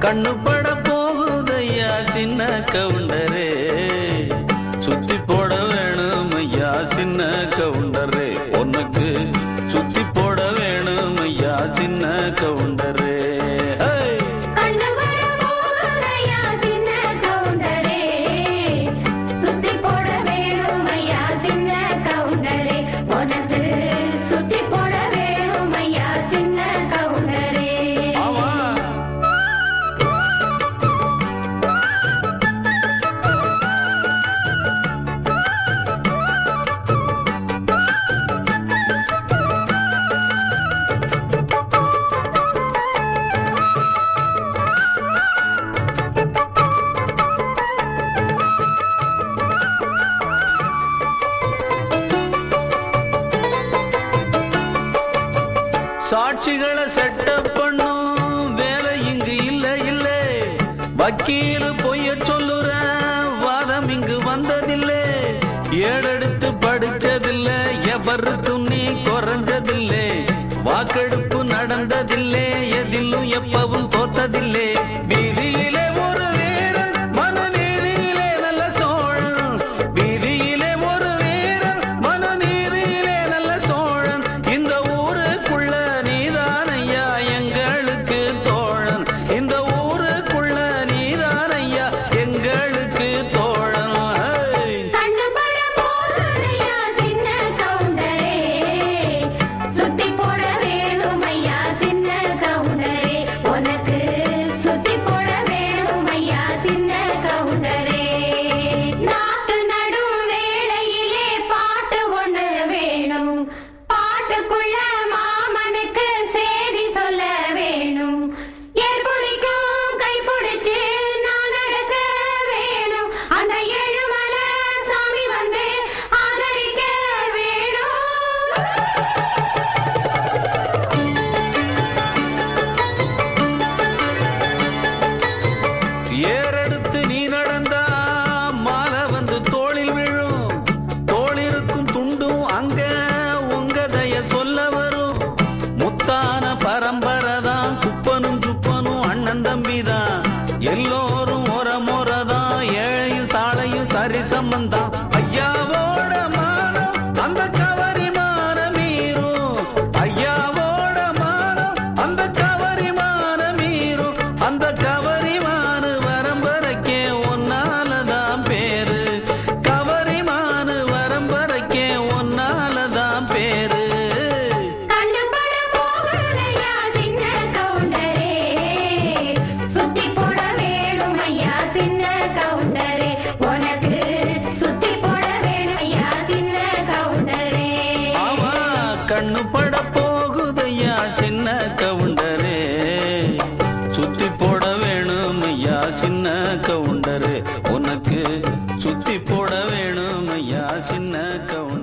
கண்ணு பட போகுதையா சின்ன கவுண்டரே, சுத்தி போட வேணும் ஐயா சின்ன கவுண்டரே, உனக்கு சுத்தி போட வேணும் ஐயா சின்ன கவுண்டரே. சாட்சிகளை செட்டப் பண்ணும் வேலை இங்கு இல்ல இல்ல, வக்கீல் பொய்ய சொல்லுற வாதம் இங்கு வந்ததில்லை, ஏடெடுத்து படிச்சதில்லை, எவருக்கும் நீ குறைஞ்சதில்லை, வாக்கெடுப்பு நடந்ததில்லை, எதிலும் எப்பவும் தோத்ததில்லை, வீதியிலே ஒரு வீரன் மனுநீதியிலே நல்ல சோழன், வீதியிலே ஒரு வீரன் மனுநீதியிலே நல்ல சோழன், இந்த ஊருக்குள்ள நீதானையா எங்களுக்கு தோழன், இந்த ஊருக்குள்ள நீதானையா எங்களுக்கு தோழன். ஏறெடுத்து நீ நடந்தா மாலை வந்து தோளில் விழும், தோளிருக்கும் துண்டும் அங்க உங்கதைய சொல்ல வரும், முத்தான பரம்பரைதான் குப்பனும் சுப்பனும் அண்ணன் தம்பிதான், எல்லோரும் முறைதான், ஏழையும் சாலையும் சரி சம்பந்தான், ஐயாவோட மானம் அந்த கவரி மான மீறும், ஐயாவோட மானம் அந்த கவரி மான மீறும், அந்த கவரி கண்ணு பட போகுதையா சின்ன கவுண்டரே, சுத்தி போட வேணும் ஐயா சின்ன கவுண்டரே, உனக்கு சுத்தி போட வேணும் ஐயா சின்ன கவுண்டரே.